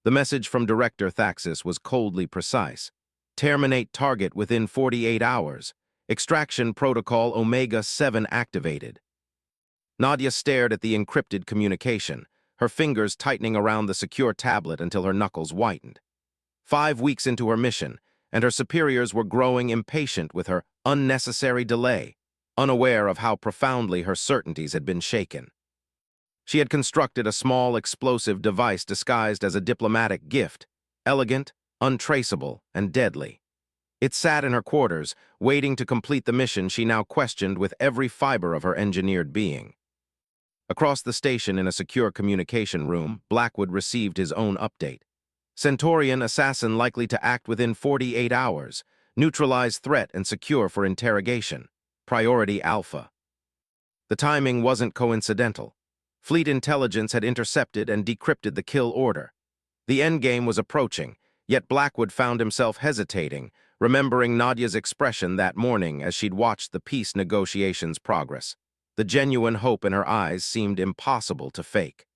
The message from Director Thaxis was coldly precise. Terminate target within 48 hours. Extraction Protocol Omega-7 activated. Nadia stared at the encrypted communication, her fingers tightening around the secure tablet until her knuckles whitened. 5 weeks into her mission, and her superiors were growing impatient with her unnecessary delay, unaware of how profoundly her certainties had been shaken. She had constructed a small explosive device disguised as a diplomatic gift, elegant, untraceable, and deadly. It sat in her quarters, waiting to complete the mission she now questioned with every fiber of her engineered being. Across the station in a secure communication room, Blackwood received his own update. Centaurian assassin likely to act within 48 hours. Neutralize threat and secure for interrogation. Priority Alpha. The timing wasn't coincidental. Fleet intelligence had intercepted and decrypted the kill order. The endgame was approaching, yet Blackwood found himself hesitating, remembering Nadia's expression that morning as she'd watched the peace negotiations progress. The genuine hope in her eyes seemed impossible to fake.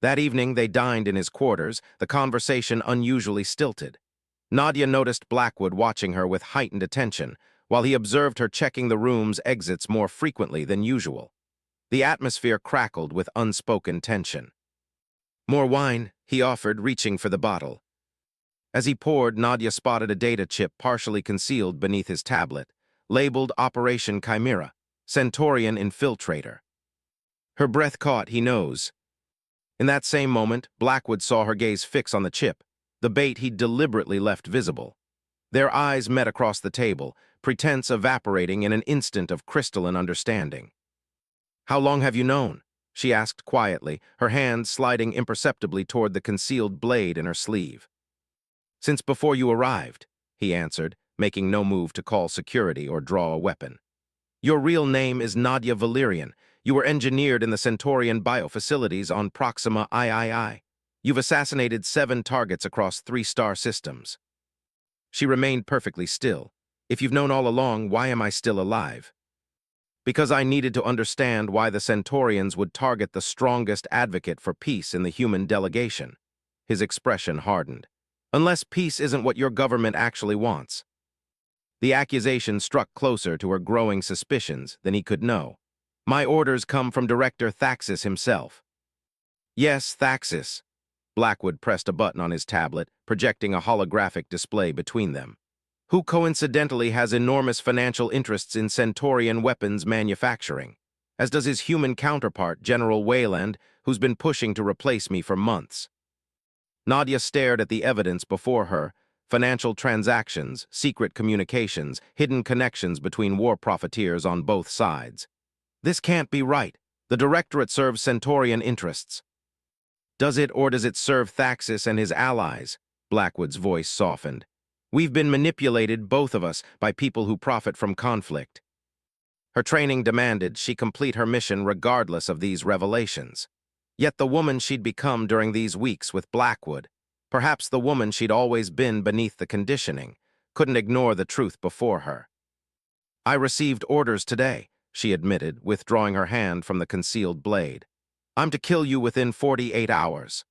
That evening they dined in his quarters, the conversation unusually stilted. Nadia noticed Blackwood watching her with heightened attention, while he observed her checking the room's exits more frequently than usual. The atmosphere crackled with unspoken tension. "More wine," he offered, reaching for the bottle. As he poured, Nadia spotted a data chip partially concealed beneath his tablet, labeled Operation Chimera, Centaurian Infiltrator. Her breath caught, he knows. In that same moment, Blackwood saw her gaze fix on the chip, the bait he'd deliberately left visible. Their eyes met across the table, pretense evaporating in an instant of crystalline understanding. "How long have you known?" she asked quietly, her hand sliding imperceptibly toward the concealed blade in her sleeve. "Since before you arrived," he answered, making no move to call security or draw a weapon. "Your real name is Nadia Valerian. You were engineered in the Centaurian biofacilities on Proxima III. You've assassinated 7 targets across 3-star systems." She remained perfectly still. "If you've known all along, why am I still alive?" "Because I needed to understand why the Centaurians would target the strongest advocate for peace in the human delegation." His expression hardened. "Unless peace isn't what your government actually wants." The accusation struck closer to her growing suspicions than he could know. "My orders come from Director Thaxis himself." "Yes, Thaxis." Blackwood pressed a button on his tablet, projecting a holographic display between them. "Who coincidentally has enormous financial interests in Centaurian weapons manufacturing, as does his human counterpart, General Wayland, who's been pushing to replace me for months." Nadia stared at the evidence before her, financial transactions, secret communications, hidden connections between war profiteers on both sides. "This can't be right. The Directorate serves Centaurian interests." "Does it, or does it serve Thaxis and his allies?" Blackwood's voice softened. "We've been manipulated, both of us, by people who profit from conflict." Her training demanded she complete her mission regardless of these revelations. Yet the woman she'd become during these weeks with Blackwood, perhaps the woman she'd always been beneath the conditioning, couldn't ignore the truth before her. "I received orders today," she admitted, withdrawing her hand from the concealed blade. "I'm to kill you within 48 hours.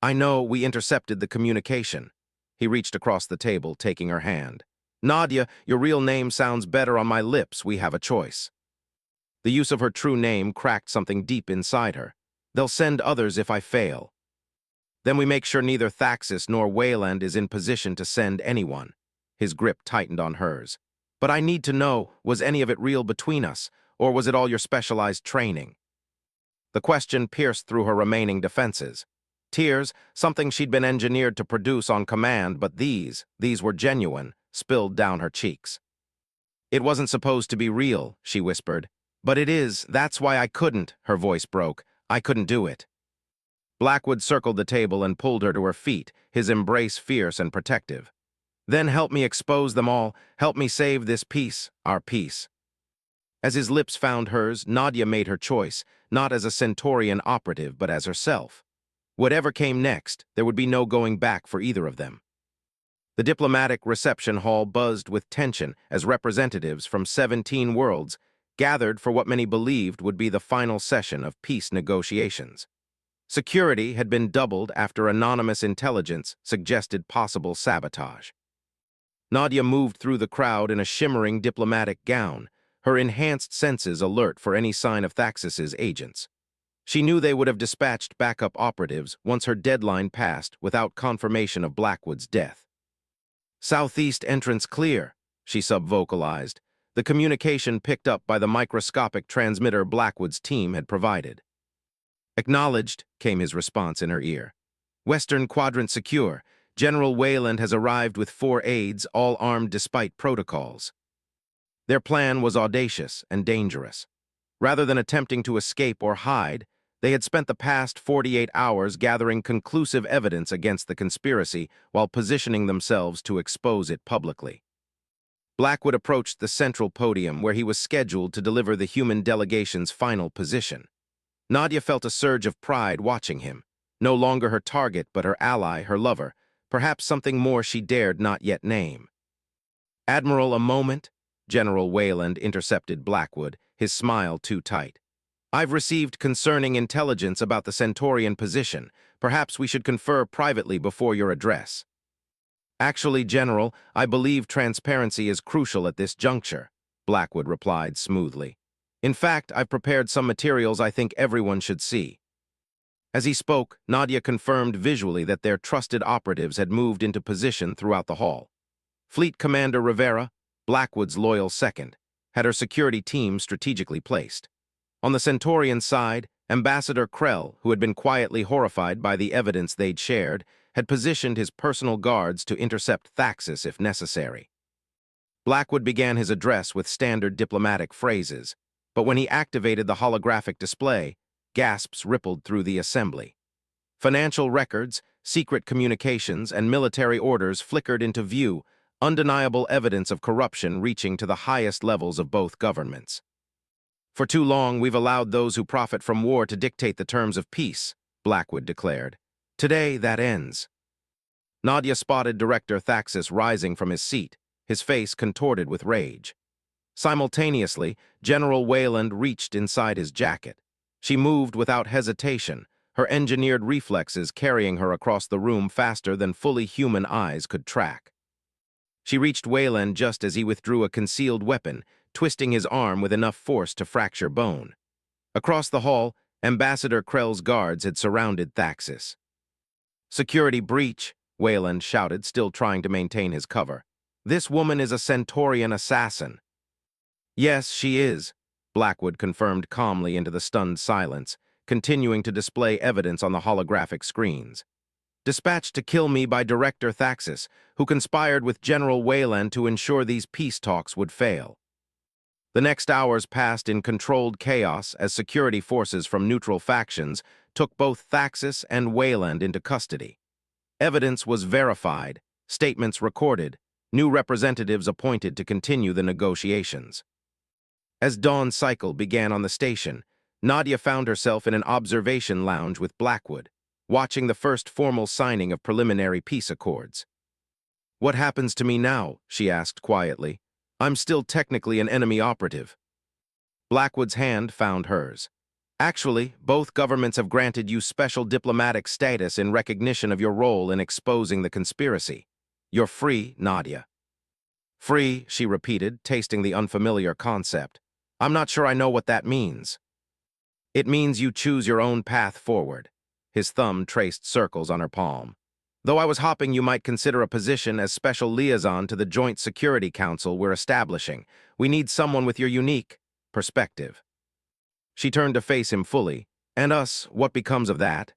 "I know, we intercepted the communication." He reached across the table, taking her hand. "Nadia, your real name sounds better on my lips. We have a choice." The use of her true name cracked something deep inside her. "They'll send others if I fail." "Then we make sure neither Thaxis nor Wayland is in position to send anyone." His grip tightened on hers. "But I need to know, was any of it real between us, or was it all your specialized training?" The question pierced through her remaining defenses. Tears, something she'd been engineered to produce on command, but these were genuine, spilled down her cheeks. "It wasn't supposed to be real," she whispered. "But it is, that's why I couldn't," her voice broke. "I couldn't do it." Blackwood circled the table and pulled her to her feet, his embrace fierce and protective. "Then help me expose them all, help me save this peace, our peace." As his lips found hers, Nadia made her choice, not as a Centaurian operative, but as herself. Whatever came next, there would be no going back for either of them. The diplomatic reception hall buzzed with tension as representatives from 17 worlds gathered for what many believed would be the final session of peace negotiations. Security had been doubled after anonymous intelligence suggested possible sabotage. Nadia moved through the crowd in a shimmering diplomatic gown, her enhanced senses alert for any sign of Thaxis's agents. She knew they would have dispatched backup operatives once her deadline passed without confirmation of Blackwood's death. "Southeast entrance clear," she subvocalized, the communication picked up by the microscopic transmitter Blackwood's team had provided. "Acknowledged," came his response in her ear. "Western quadrant secure. General Wayland has arrived with 4 aides, all armed despite protocols." Their plan was audacious and dangerous. Rather than attempting to escape or hide, they had spent the past 48 hours gathering conclusive evidence against the conspiracy while positioning themselves to expose it publicly. Blackwood approached the central podium where he was scheduled to deliver the human delegation's final position. Nadia felt a surge of pride watching him, no longer her target but her ally, her lover, perhaps something more she dared not yet name. "Admiral, a moment?" General Wayland intercepted Blackwood, his smile too tight. "I've received concerning intelligence about the Centaurian position. Perhaps we should confer privately before your address." "Actually, General, I believe transparency is crucial at this juncture," Blackwood replied smoothly. "In fact, I've prepared some materials I think everyone should see." As he spoke, Nadia confirmed visually that their trusted operatives had moved into position throughout the hall. Fleet Commander Rivera, Blackwood's loyal second, had her security team strategically placed. On the Centaurian side, Ambassador Krell, who had been quietly horrified by the evidence they'd shared, had positioned his personal guards to intercept Thaxis if necessary. Blackwood began his address with standard diplomatic phrases, but when he activated the holographic display, gasps rippled through the assembly. Financial records, secret communications, and military orders flickered into view, undeniable evidence of corruption reaching to the highest levels of both governments. "For too long, we've allowed those who profit from war to dictate the terms of peace," Blackwood declared. "Today, that ends." Nadia spotted Director Thaxis rising from his seat, his face contorted with rage. Simultaneously, General Wayland reached inside his jacket. She moved without hesitation, her engineered reflexes carrying her across the room faster than fully human eyes could track. She reached Wayland just as he withdrew a concealed weapon, twisting his arm with enough force to fracture bone. Across the hall, Ambassador Krell's guards had surrounded Thaxis. "Security breach," Wayland shouted, still trying to maintain his cover. "This woman is a Centaurian assassin." "Yes, she is," Blackwood confirmed calmly into the stunned silence, continuing to display evidence on the holographic screens. "Dispatched to kill me by Director Thaxis, who conspired with General Wayland to ensure these peace talks would fail." The next hours passed in controlled chaos as security forces from neutral factions took both Thaxis and Wayland into custody. Evidence was verified, statements recorded, new representatives appointed to continue the negotiations. As dawn cycle began on the station, Nadia found herself in an observation lounge with Blackwood, watching the first formal signing of preliminary peace accords. "What happens to me now?" she asked quietly. "I'm still technically an enemy operative." Blackwood's hand found hers. "Actually, both governments have granted you special diplomatic status in recognition of your role in exposing the conspiracy. You're free, Nadia." "Free," she repeated, tasting the unfamiliar concept. "I'm not sure I know what that means." "It means you choose your own path forward." His thumb traced circles on her palm. "Though I was hoping you might consider a position as special liaison to the Joint Security Council we're establishing. We need someone with your unique perspective." She turned to face him fully. "And us, what becomes of that?"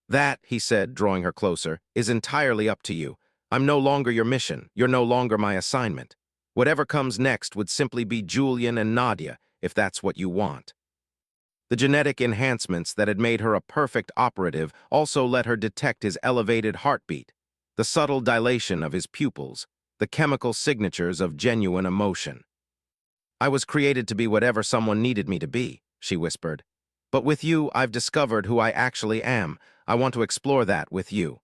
"That," he said, drawing her closer, "is entirely up to you. I'm no longer your mission. You're no longer my assignment. Whatever comes next would simply be Julian and Nadia, if that's what you want." The genetic enhancements that had made her a perfect operative also let her detect his elevated heartbeat, the subtle dilation of his pupils, the chemical signatures of genuine emotion. "I was created to be whatever someone needed me to be," she whispered. "But with you, I've discovered who I actually am. I want to explore that with you."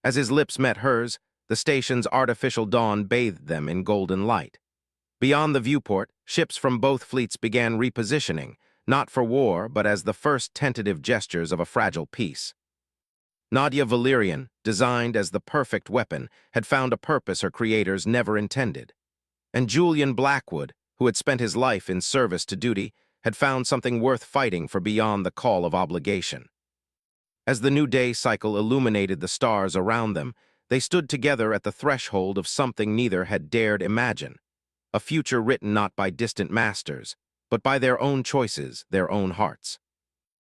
As his lips met hers, the station's artificial dawn bathed them in golden light. Beyond the viewport, ships from both fleets began repositioning, not for war, but as the first tentative gestures of a fragile peace. Nadia Valerian, designed as the perfect weapon, had found a purpose her creators never intended. And Julian Blackwood, who had spent his life in service to duty, had found something worth fighting for beyond the call of obligation. As the new day cycle illuminated the stars around them, they stood together at the threshold of something neither had dared imagine, a future written not by distant masters, but by their own choices, their own hearts.